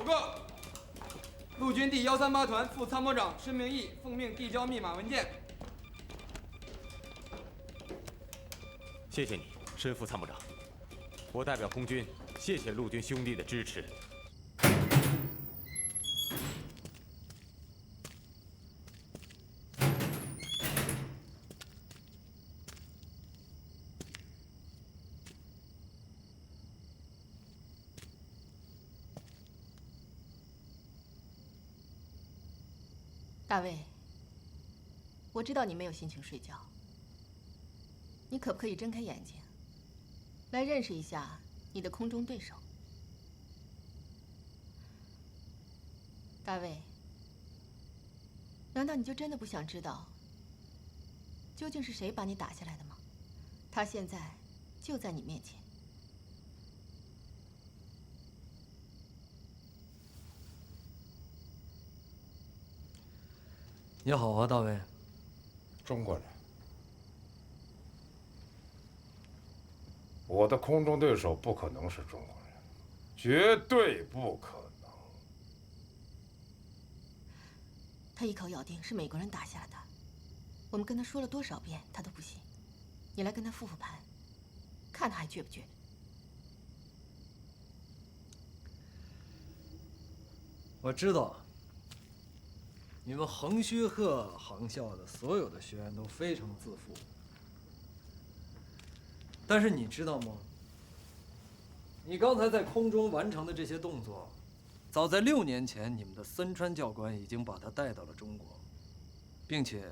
报告，陆军第138团副参谋长申明义奉命递交密码文件。谢谢你，申副参谋长。我代表空军，谢谢陆军兄弟的支持。大卫，我知道你没有心情睡觉，你可不可以睁开眼睛，来认识一下你的空中对手？大卫，难道你就真的不想知道，究竟是谁把你打下来的吗？他现在就在你面前。你好啊，大卫。中国人，我的空中对手不可能是中国人，绝对不可能。他一口咬定是美国人打下来的，我们跟他说了多少遍，他都不信。你来跟他复盘，看他还倔不倔？我知道。你们横须贺航校的所有的学员都非常自负，但是你知道吗？你刚才在空中完成的这些动作，早在6年前，你们的森川教官已经把它带到了中国，并且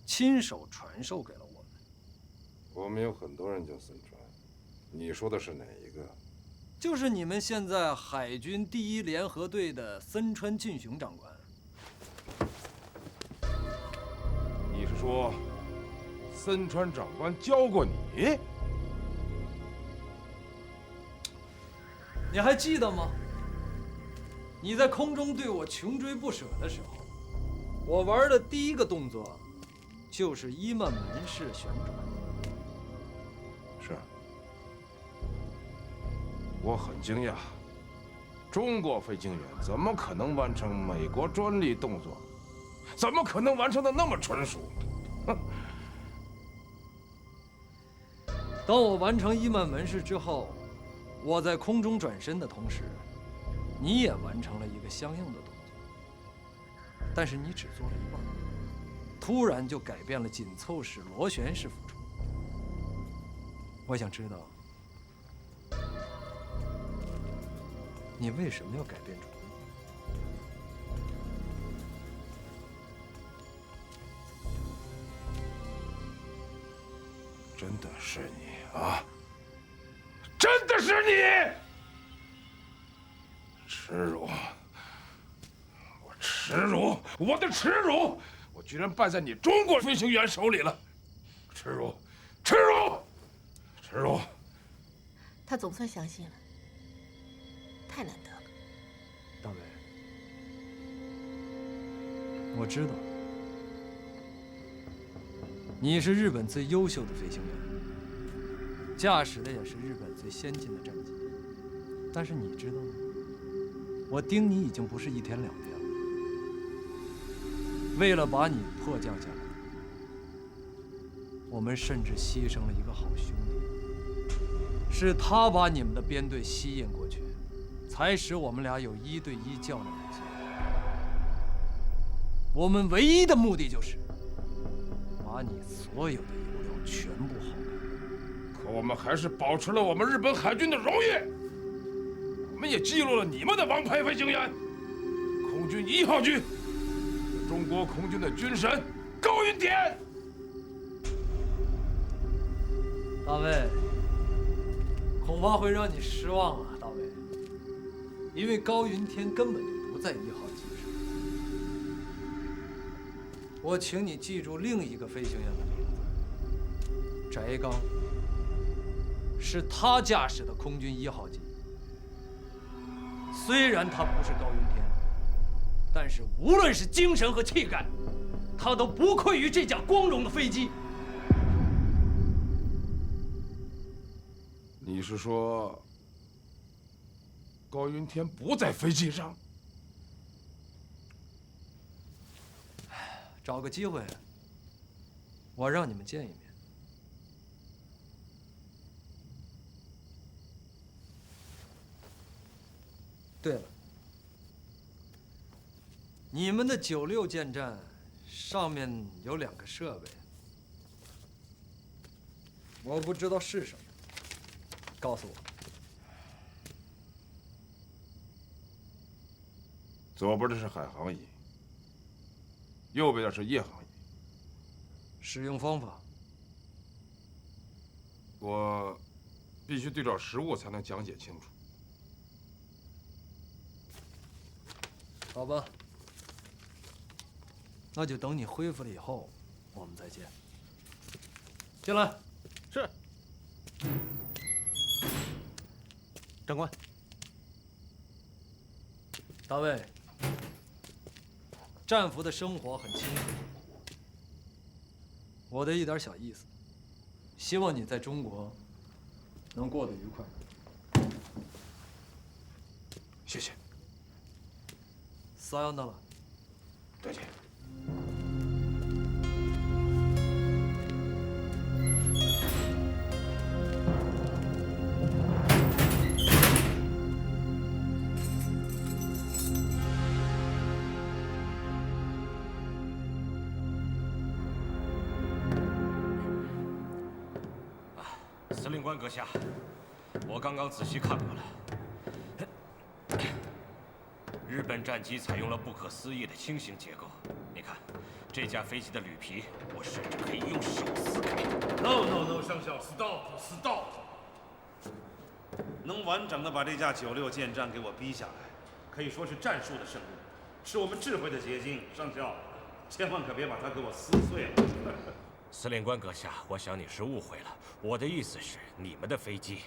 亲手传授给了我们。我们有很多人叫森川，你说的是哪一个？就是你们现在海军第1联合队的森川俊雄长官。你是说，森川长官教过你？你还记得吗？你在空中对我穷追不舍的时候，我玩的第一个动作就是伊曼门式旋转。是，我很惊讶，中国飞行员怎么可能完成美国专利动作？怎么可能完成的那么纯熟？哼！当我完成伊曼门式之后，我在空中转身的同时，你也完成了一个相应的动作，但是你只做了一半，突然就改变了紧凑式螺旋式俯冲。我想知道，你为什么要改变主意？真的是你啊！真的是你！耻辱！我耻辱！我的耻辱！我居然败在你中国飞行员手里了！耻辱！耻辱！耻辱！他总算相信了，太难得了。大卫，我知道。你是日本最优秀的飞行员，驾驶的也是日本最先进的战机。但是你知道吗？我盯你已经不是1天2天了。为了把你迫降下来，我们甚至牺牲了一个好兄弟。是他把你们的编队吸引过去，才使我们俩有1对1较量的机会。我们唯一的目的就是把你所有的油料全部耗干。可我们还是保持了我们日本海军的荣誉，我们也记录了你们的王牌飞行员——空军1号机，中国空军的军神高云天。大卫，恐怕会让你失望啊，大卫，因为高云天根本就不在1号机上。我请你记住另一个飞行员的名字，翟刚。是他驾驶的空军1号机。虽然他不是高云天，但是无论是精神和气概，他都不愧于这架光荣的飞机。你是说，高云天不在飞机上。找个机会，我让你们见一面。对了，你们的96舰战上面有2个设备，我不知道是什么，告诉我。左边的是海航仪，右边的是夜航仪。使用方法，我必须对照实物才能讲解清楚。好吧，那就等你恢复了以后，我们再见。进来。是。长官，大卫，战俘的生活很清苦，我的一点小意思，希望你在中国能过得愉快。谢谢。撒由那拉。再见。司令官阁下，我刚刚仔细看过了。日本战机采用了不可思议的轻型结构。你看，这架飞机的铝皮，我甚至可以用手撕开。No，上校 ，stop！ 能完整的把这架96舰战给我逼下来，可以说是战术的胜利，是我们智慧的结晶。上校，千万可别把它给我撕碎了。司令官阁下，我想你是误会了。我的意思是，你们的飞机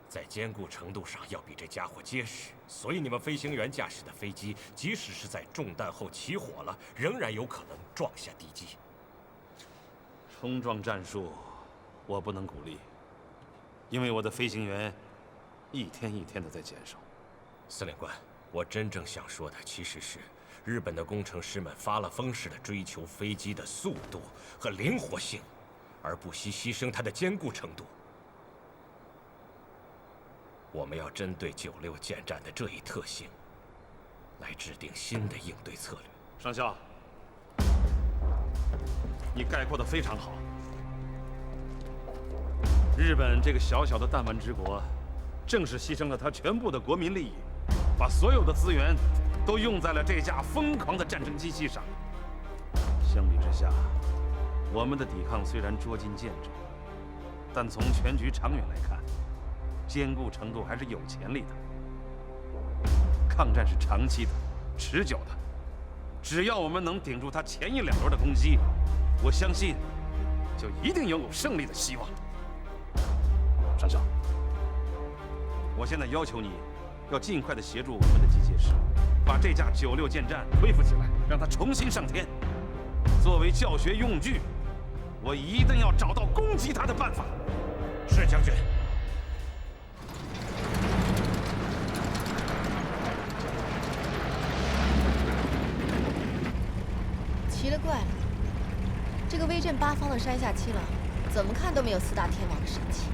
在坚固程度上要比这家伙结实，所以你们飞行员驾驶的飞机，即使是在中弹后起火了，仍然有可能撞下敌机。冲撞战术，我不能鼓励，因为我的飞行员一天一天的在减少。司令官，我真正想说的其实是，日本的工程师们发了疯似的追求飞机的速度和灵活性，而不惜牺牲它的坚固程度。我们要针对96舰战的这一特性，来制定新的应对策略。上校，你概括得非常好。日本这个小小的弹丸之国，正是牺牲了他全部的国民利益，把所有的资源都用在了这架疯狂的战争机器上。相比之下，我们的抵抗虽然捉襟见肘，但从全局长远来看，坚固程度还是有潜力的。抗战是长期的、持久的，只要我们能顶住他前1、2轮的攻击，我相信就一定拥有胜利的希望。上校，我现在要求你，要尽快的协助我们的机械师，把这架96舰战恢复起来，让它重新上天。作为教学用具，我一定要找到攻击它的办法。是将军。奇了怪了，这个威震八方的山下七郎，怎么看都没有4大天王的神气，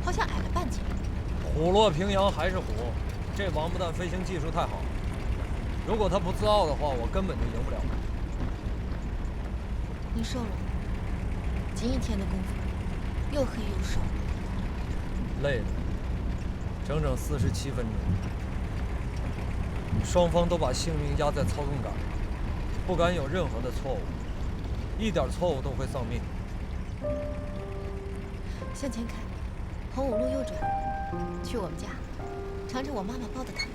好像矮了半截。虎落平阳还是虎，这王八蛋飞行技术太好了。如果他不自傲的话，我根本就赢不了他。你瘦了，仅1天的功夫，又黑又瘦。累的，整整47分钟。双方都把性命压在操纵杆，不敢有任何的错误，一点错误都会丧命。向前开，洪武路右转，去我们家，尝尝我妈妈包的汤。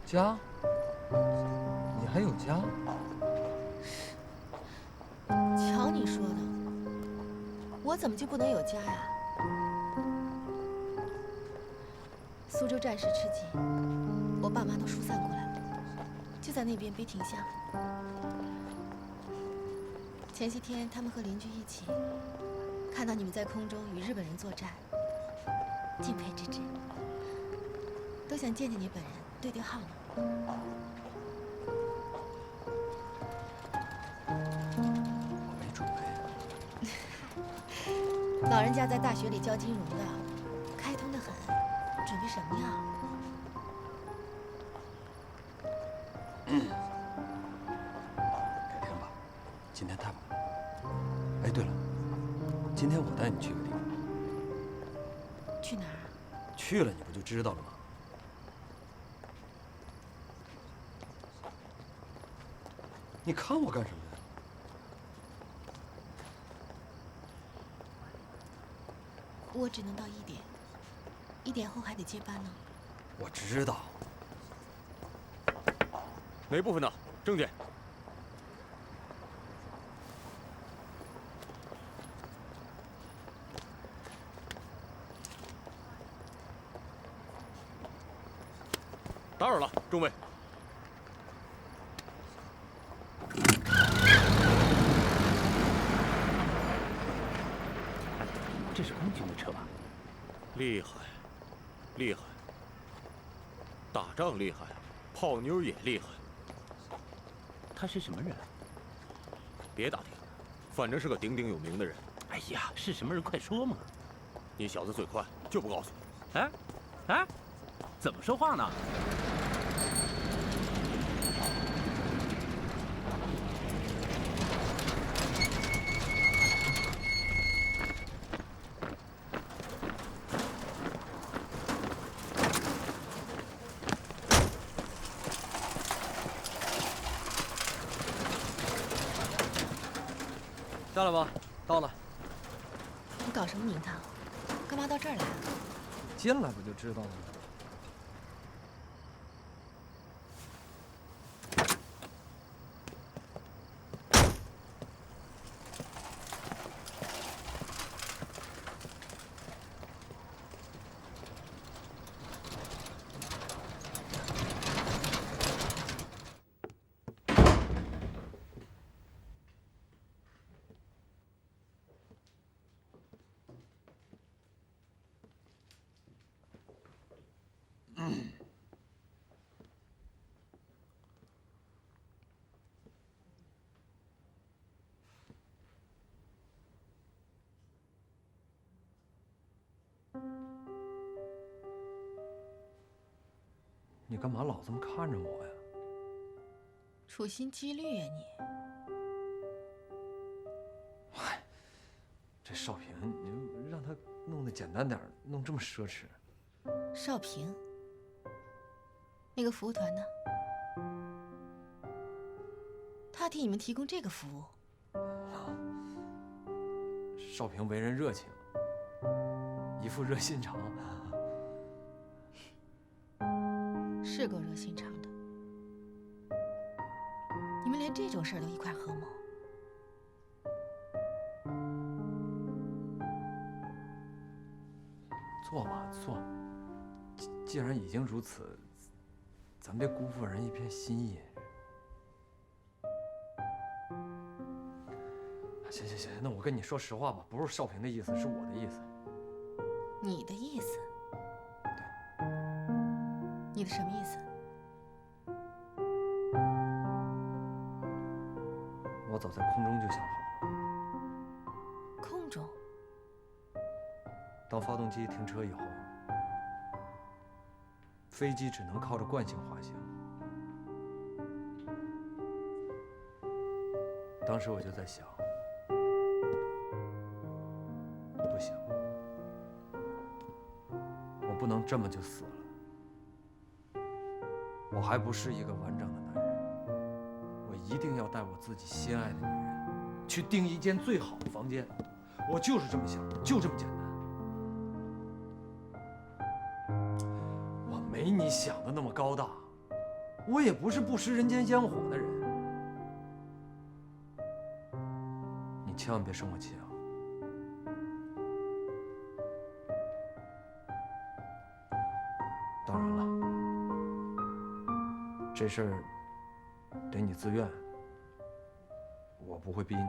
家？你还有家？瞧你说的，我怎么就不能有家呀？苏州战事吃紧，我爸妈都疏散过来了，就在那边碑亭下。前些天他们和邻居一起看到你们在空中与日本人作战，敬佩之至，都想见见你本人，对对号呢。我没准备。老人家在大学里教金融的，开通的很，准备什么呀？改天吧，今天太忙了。哎，对了，今天我带你去个地方。去哪儿啊？去了你不就知道了吗？你看我干什么呀？我只能到1点，1点后还得接班呢。我知道。哪部分的？证件。打扰了，中尉。这是空军的车吧？厉害，厉害。打仗厉害，泡妞也厉害。他是什么人？别打听，反正是个鼎鼎有名的人。哎呀，是什么人？快说嘛！你小子嘴快，就不告诉你。哎，哎，怎么说话呢？下来吧，到了。你搞什么名堂？干嘛到这儿来啊？进来不就知道了吗？你干嘛老这么看着我呀？处心积虑呀你！嗨，这少平，你就让他弄得简单点儿，弄这么奢侈。少平，那个服务团呢？他替你们提供这个服务。少平为人热情，一副热心肠。是够热心肠的。你们连这种事儿都一块合谋。做吧，做。既然已经如此，咱别辜负人一片心意。行行行，那我跟你说实话吧，不是少平的意思，是我的意思。你的意思？对。你的什么意思？我早在空中就想好了。空中？当发动机停车以后，飞机只能靠着惯性滑行。当时我就在想，不行，我不能这么就死了。我还不是一个完整的男人，我一定要带我自己心爱的女人，去订一间最好的房间。我就是这么想，就这么简单。我没你想的那么高大，我也不是不食人间烟火的人。你千万别生我气啊！当然了，这事儿得你自愿，我不会逼你的。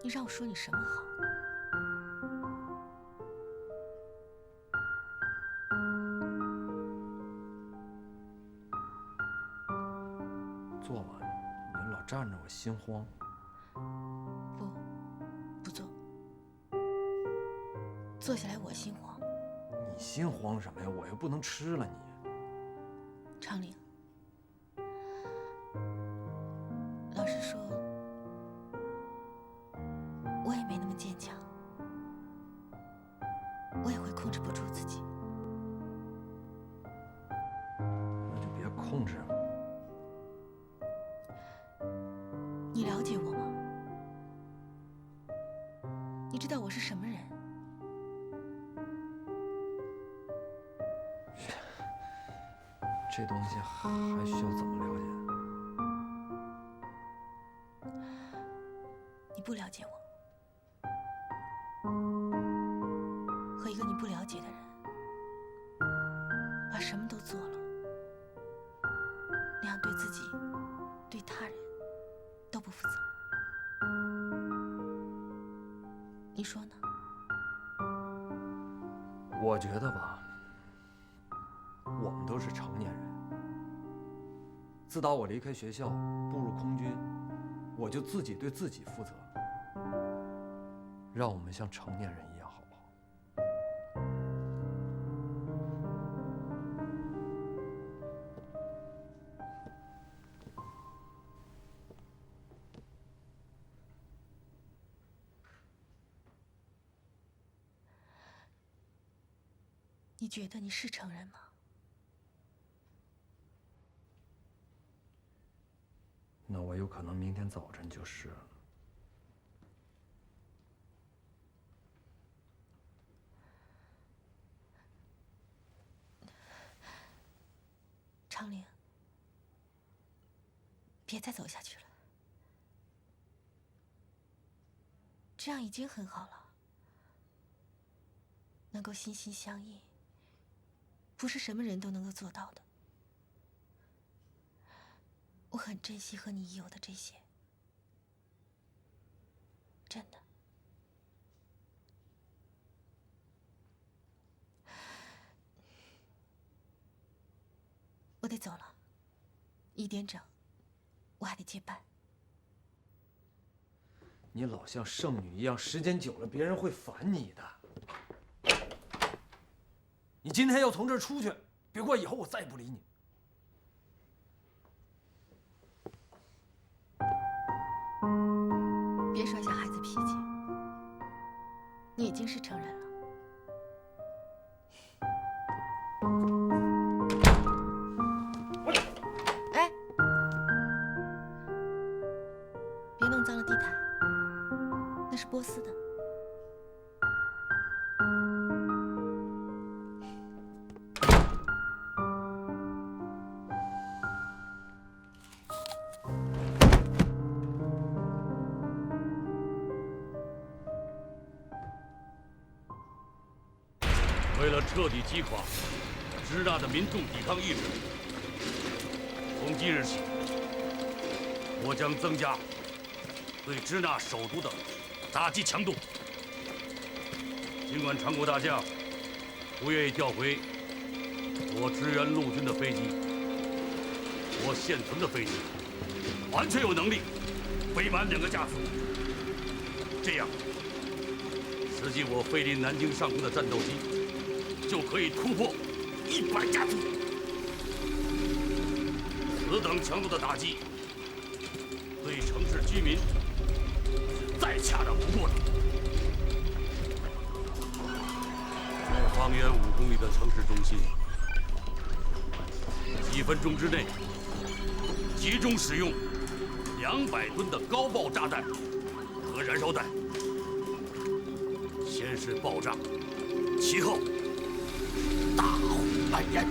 你让我说你什么好？坐吧，你老站着我心慌。不坐，坐下来我心慌。你心慌什么呀？我又不能吃了你。长岭，老实说，我也没那么坚强，我也会控制不住自己。那就别控制了。你了解我吗？你知道我是什么人？这东西还需要怎么了解？你不了解我，和一个你不了解的人，把什么都做了，那样对自己、对他人都不负责。你说呢？我觉得吧，我们都是成年人。自打我离开学校，步入空军，我就自己对自己负责。让我们像成年人一样，好不好？你觉得你是成人吗？那我有可能明天早晨就是了。长岭，别再走下去了，这样已经很好了。能够心心相印，不是什么人都能够做到的。我很珍惜和你已有的这些，真的。我得走了，1点整，我还得接班。你老像剩女一样，时间久了别人会烦你的。你今天要从这儿出去，别怪以后我再也不理你。别耍小孩子脾气，你已经是成人了。哎，别弄脏了地毯，那是波斯的。为了彻底击垮支那的民众抵抗意识，从今日起，我将增加对支那首都的打击强度。尽管长国大将不愿意调回我支援陆军的飞机，我现存的飞机完全有能力飞满2个架次。这样，实际我飞临南京上空的战斗机就可以突破100架次。此等强度的打击，对城市居民是再恰当不过的。在方圆5公里的城市中心，几分钟之内集中使用200吨的高爆炸弹和燃烧弹，先是爆炸，其后大火蔓延，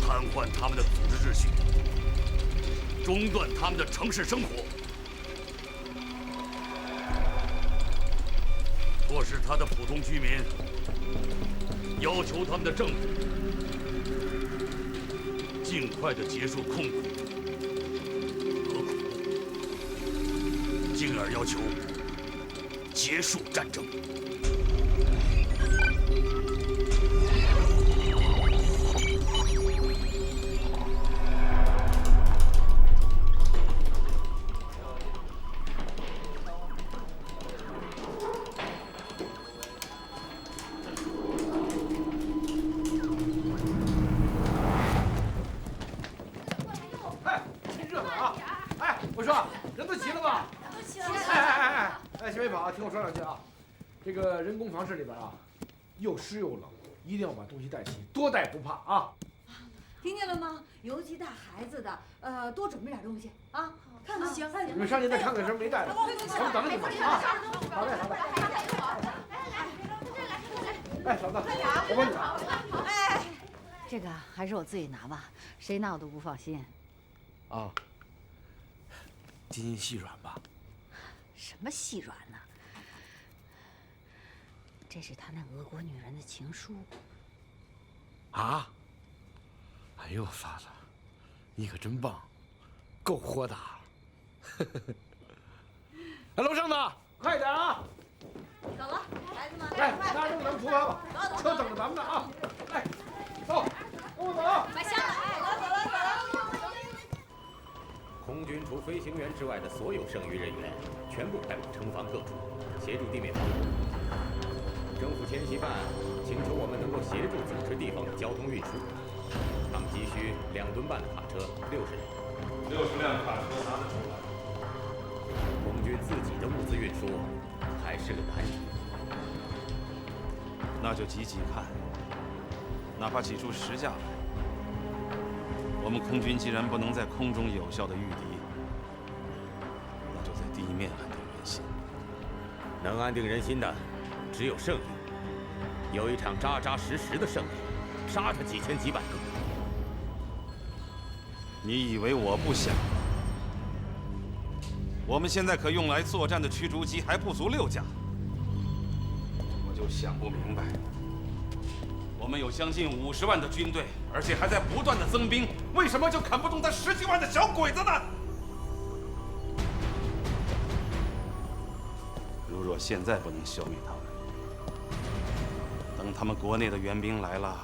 瘫痪他们的组织秩序，中断他们的城市生活，迫使他的普通居民要求他们的政府尽快的结束痛苦和苦进而要求结束战争。小飞宝，听我说两句啊。这个人工房室里边啊，又湿又冷，一定要把东西带齐，多带不怕啊。听见了吗？尤其带孩子的，多准备点东西啊。看看行，你们上去再看看什么没带的，我们等着你们啊。好嘞，好嘞。哎，嫂子，我帮你拿。哎，这个还是我自己拿吧，谁拿我都不放心。啊，筋筋细软吧。什么细软呢？这是他那俄国女人的情书。啊！哎呦，嫂子，你可真棒，够豁达了。哎，楼上的，快点啊！走了，孩子们，来，拿着咱们出发吧，车等着咱们呢啊！来，走，跟我走。买箱子，哎，走了。空军除飞行员之外的所有剩余人员，全部派往城防各处，协助地面防务。政府迁徙办请求我们能够协助组织地方的交通运输，他们急需2吨半的卡车，60人。60辆卡车拿得出来。空军自己的物资运输还是个难题。那就挤挤看，哪怕挤出10架来。我们空军既然不能在空中有效的御敌，那就在地面安定人心。能安定人心的，只有胜利。有一场扎扎实实的胜利，杀他几千几百个。你以为我不想？我们现在可用来作战的驱逐机还不足6架，我就想不明白。我们有将近50万的军队，而且还在不断的增兵，为什么就砍不动他10几万的小鬼子呢？如若现在不能消灭他们，等他们国内的援兵来了，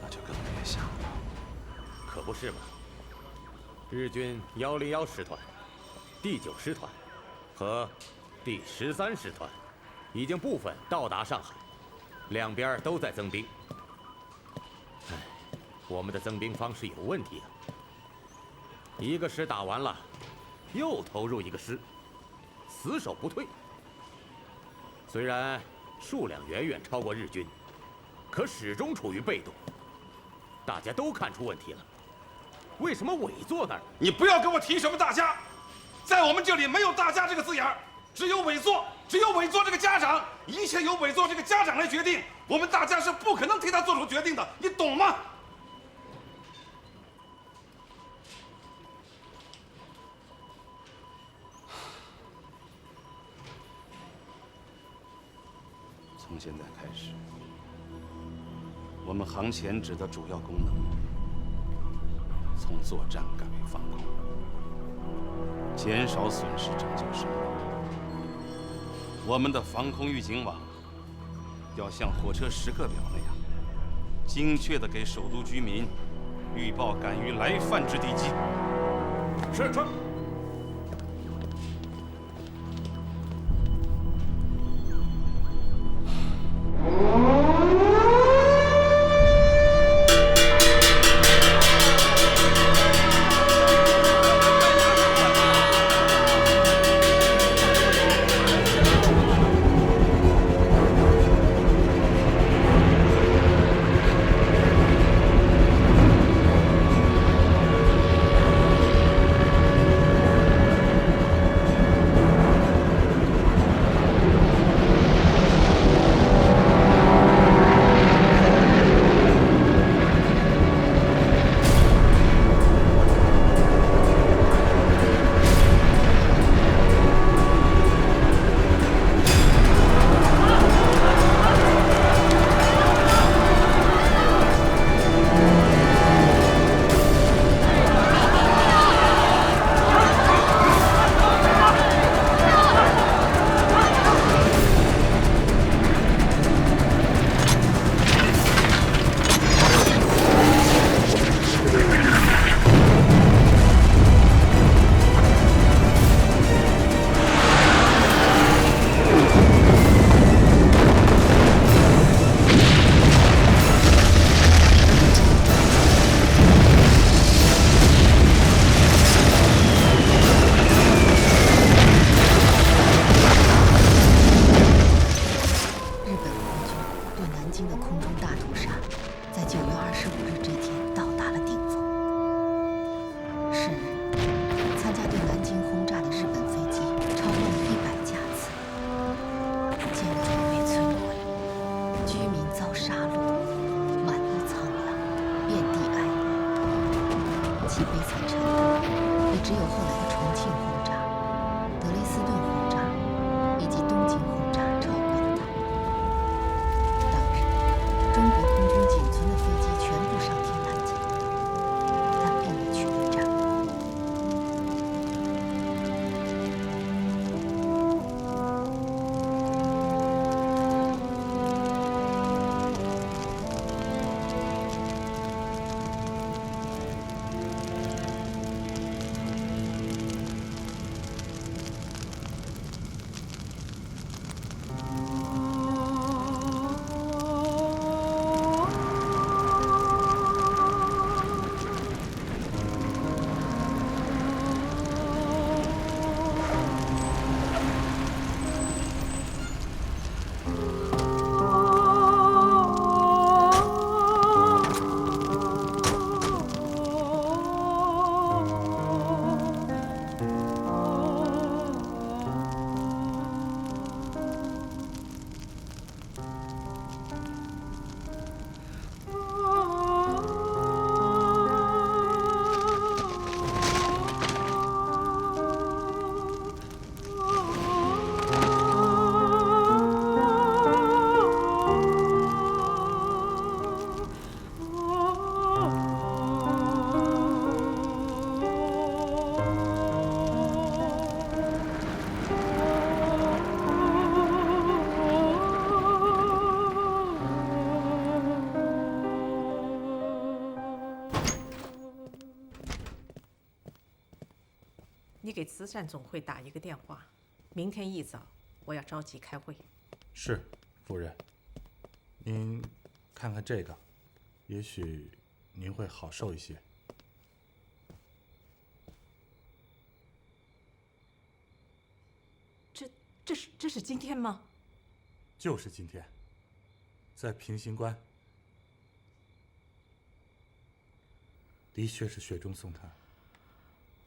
那就更别想了。可不是吗？日军101师团、第9师团和第13师团已经部分到达上海。两边都在增兵，唉，我们的增兵方式有问题啊！一个师打完了，又投入一个师，死守不退。虽然数量远远超过日军，可始终处于被动。大家都看出问题了，为什么伪坐那儿？你不要跟我提什么大家，在我们这里没有大家这个字眼儿，只有伪座。只有伪座这个家长，一切由伪座这个家长来决定，我们大家是不可能替他做出决定的，你懂吗？从现在开始，我们航前指的主要功能，从作战改为防空，减少损失，拯救生命。我们的防空预警网要像火车时刻表那样，精确地给首都居民预报敢于来犯之敌机。是。及悲惨程度，也只有后来的重庆轰炸、德累斯顿轰炸以及东京轰炸超过了它。当日，中国空军仅存的飞机全部上停南京，但并未取得战果。你给慈善总会打一个电话，明天一早我要召集开会。是，夫人。您看看这个，也许您会好受一些。这是今天吗？就是今天，在平型关。的确是雪中送炭。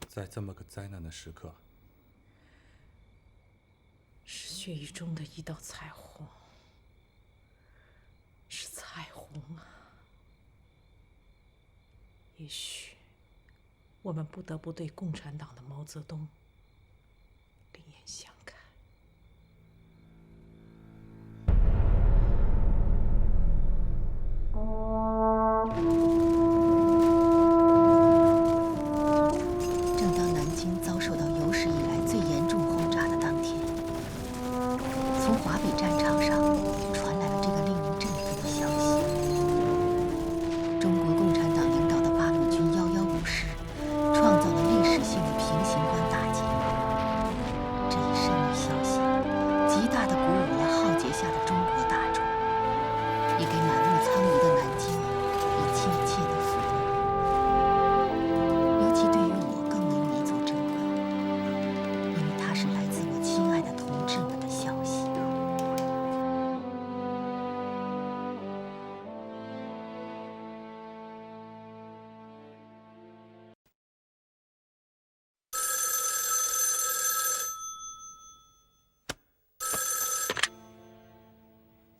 在这么个灾难的时刻，是血雨中的一道彩虹，是彩虹啊！也许我们不得不对共产党的毛泽东另眼相看。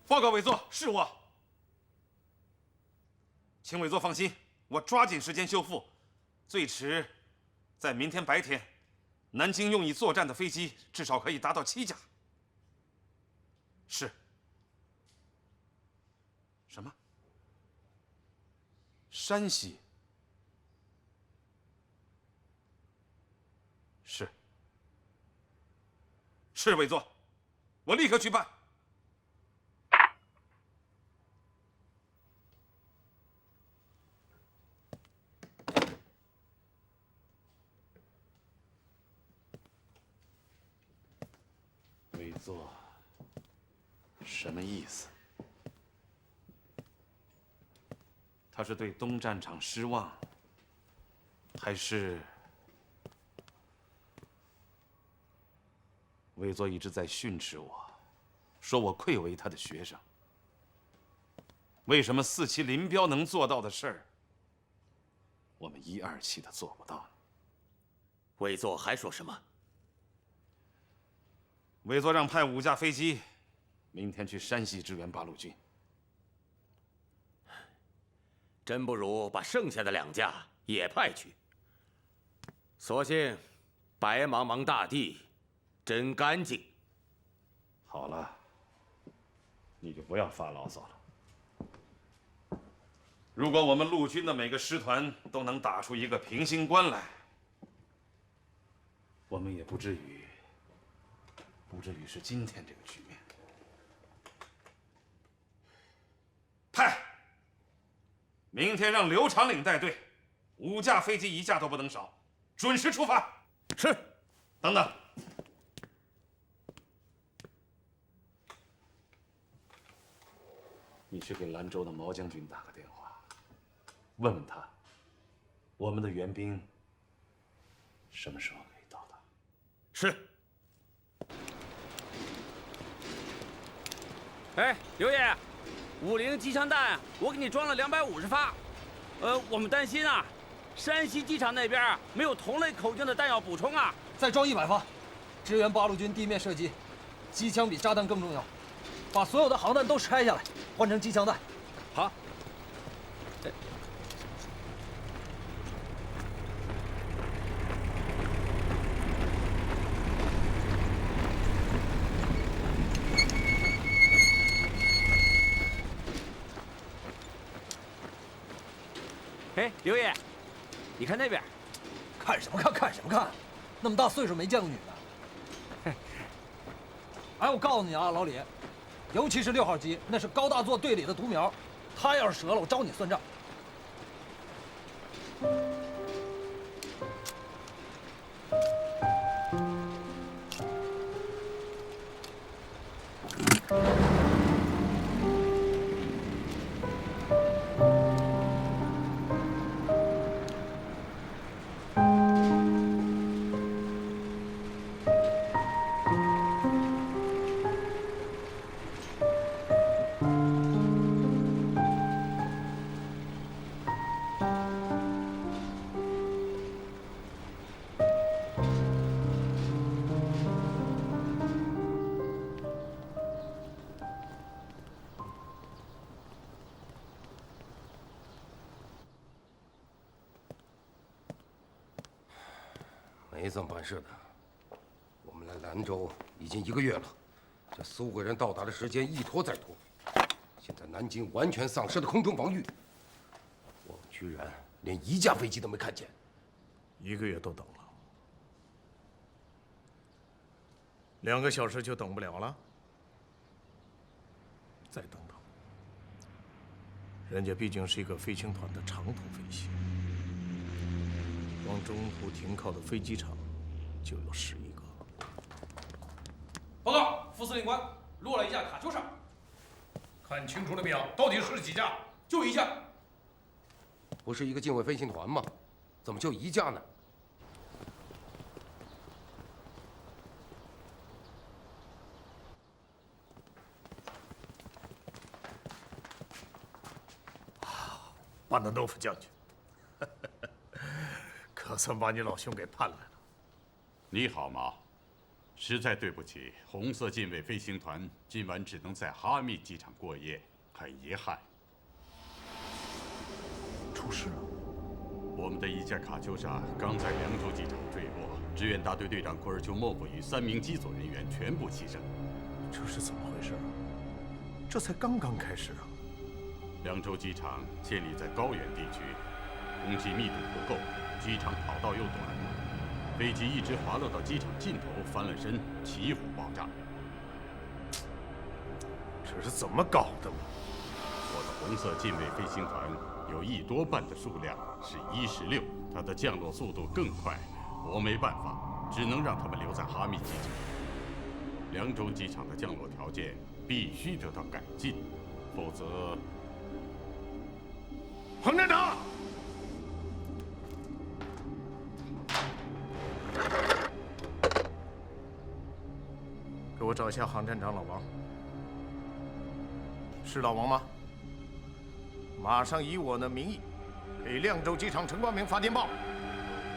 报告委座，是我。请委座放心，我抓紧时间修复，最迟在明天白天，南京用以作战的飞机至少可以达到7架。是。什么？山西？是。是委座，我立刻去办。委座，什么意思？他是对东战场失望，还是委座一直在训斥我，说我愧为他的学生？为什么4期林彪能做到的事儿，我们1、2期的做不到呢？委座还说什么？委座让派5架飞机，明天去山西支援八路军。真不如把剩下的2架也派去，所幸白茫茫大地真干净。好了，你就不要发牢骚了。如果我们陆军的每个师团都能打出一个平型关来，我们也不至于是今天这个局面。派，明天让刘长岭带队，5架飞机1架都不能少，准时出发。是。等等，你去给兰州的毛将军打个电话，问问他，我们的援兵什么时候可以到达？是。哎，刘爷，50机枪弹我给你装了250发。我们担心啊，山西机场那边没有同类口径的弹药补充啊。再装100发，支援八路军地面射击。机枪比炸弹更重要，把所有的航弹都拆下来，换成机枪弹。好。哎，刘爷，你看那边。看什么看？看什么看？那么大岁数没见过女的。哎，我告诉你啊，老李，尤其是6号机，那是高大作队里的独苗，他要是折了，我找你算账。没这么办事的。我们来兰州已经1个月了，这苏贵人到达的时间一拖再拖。现在南京完全丧失了空中防御，我们居然连1架飞机都没看见。1个月都等了，2个小时就等不了了？再等等，人家毕竟是一个飞行团的长途飞行。光中途停靠的飞机场就有11个。报告，副司令官，落了1架卡秋莎。看清楚了没有？到底是几架？就1架。不是一个近卫飞行团吗？怎么就1架呢？巴纳诺夫将军。可算把你老兄给盼来了。你好吗？实在对不起，红色近卫飞行团今晚只能在哈密机场过夜，很遗憾。出事了。我们的1架卡秋莎刚在凉州机场坠落，支援大队队长库尔丘莫夫与3名机组人员全部牺牲。这是怎么回事啊？这才刚刚开始啊！凉州机场建立在高原地区，空气密度不够。机场跑道又短，飞机一直滑落到机场尽头，翻了身，起火爆炸。这是怎么搞的嘛？我的红色近卫飞行团有1多半的数量是116，它的降落速度更快，我没办法，只能让他们留在哈密机场。凉州机场的降落条件必须得到改进，否则……黄站长。给我找一下航站长老王。是老王吗？马上以我的名义给凉州机场陈光明发电报，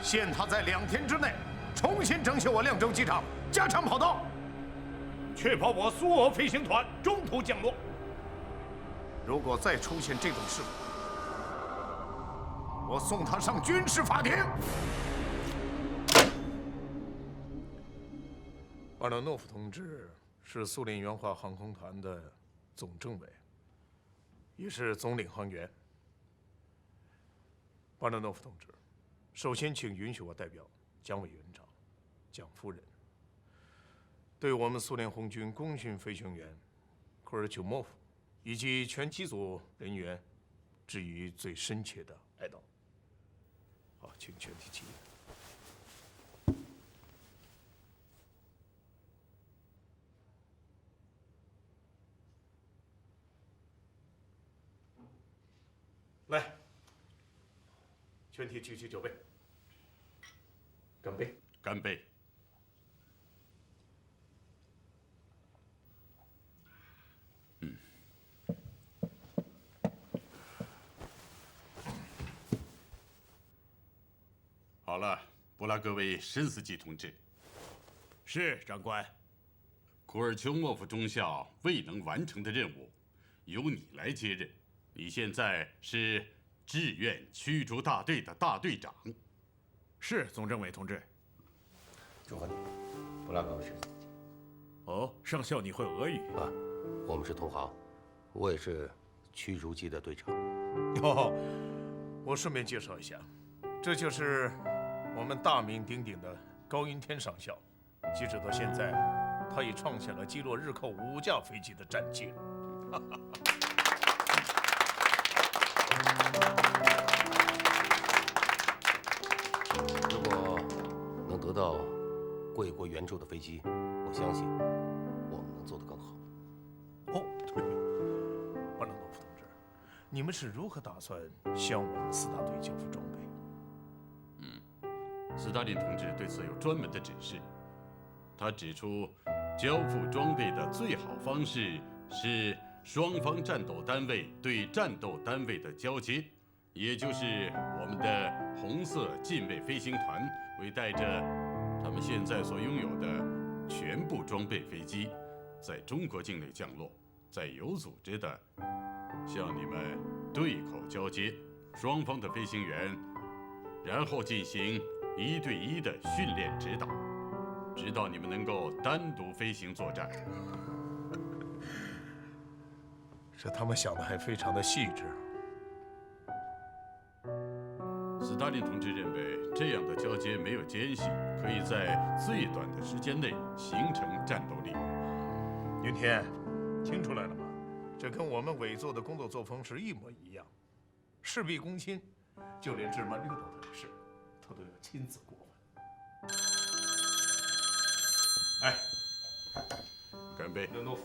限他在2天之内重新整修我凉州机场，加长跑道，确保我苏俄飞行团中途降落。如果再出现这种事故，我送他上军事法庭。巴拉诺夫同志是苏联援华航空团的总政委，也是总领航员。巴拉诺夫同志，首先请允许我代表蒋委员长、蒋夫人，对我们苏联红军功勋飞行员库尔丘莫夫以及全机组人员致以最深切的哀悼。好，请全体起立。来，全体举起酒杯，干杯！干杯！好了，布拉格维申斯基同志。是，长官。库尔丘莫夫中校未能完成的任务，由你来接任。你现在是志愿驱逐大队的大队长。是，总政委同志。祝贺你，布拉格维申斯基。哦，上校你会俄语啊？我们是同行，我也是驱逐机的队长。哦，我顺便介绍一下，这就是我们大名鼎鼎的高云天上校。截止到现在，他已创下了击落日寇5架飞机的战绩了。如果能得到贵国援助的飞机，我相信我们能做得更好。哦，对了，巴拉诺夫同志，你们是如何打算向我们4大队交付装备？斯大林同志对此有专门的指示。他指出，交付装备的最好方式是双方战斗单位对战斗单位的交接，也就是我们的红色近卫飞行团会带着他们现在所拥有的全部装备飞机，在中国境内降落，再有组织的向你们对口交接，双方的飞行员，然后进行1对1的训练指导，直到你们能够单独飞行作战。这他们想的还非常的细致。斯大林同志认为，这样的交接没有间隙，可以在最短的时间内形成战斗力。云天，听出来了吗？这跟我们委座的工作作风是一模一样，事必躬亲，就连芝麻绿豆的事，他都要亲自过问。哎，干杯！勒诺夫。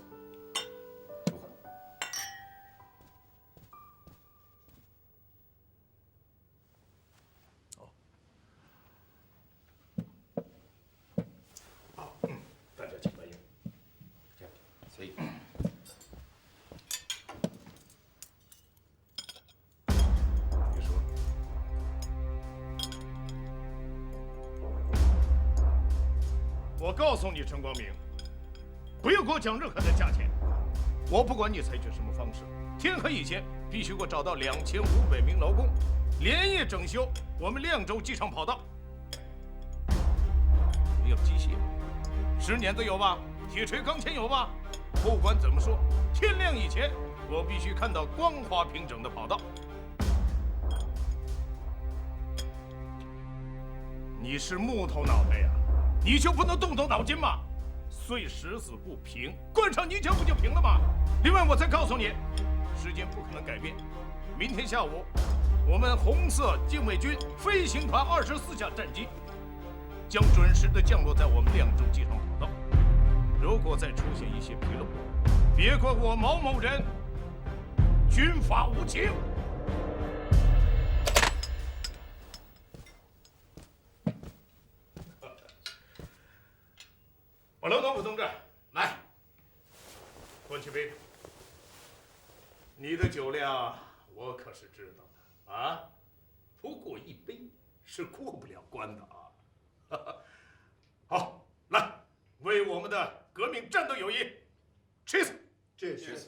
大家请慢用。这样，所以。你说。我告诉你，陈光明，不要给我讲任何的价钱。我不管你采取什么方式，天黑以前必须给我找到2500名劳工，连夜整修我们亮州机场跑道。没有机械，石碾子有吧？铁锤、钢钎有吧？不管怎么说，天亮以前我必须看到光滑平整的跑道。你是木头脑袋呀，你就不能动动脑筋吗？碎石子不平，灌上泥浆不就平了吗？另外，我再告诉你，时间不可能改变。明天下午，我们红色禁卫军飞行团24架战机将准时的降落在我们亮州机场跑道。如果再出现一些纰漏，别怪我毛某人军法无情。瓦罗诺夫同志，来，端起杯子。你的酒量我可是知道的啊，不过一杯是过不了关的啊。好，来，为我们的革命战斗友谊 ，cheers！cheers！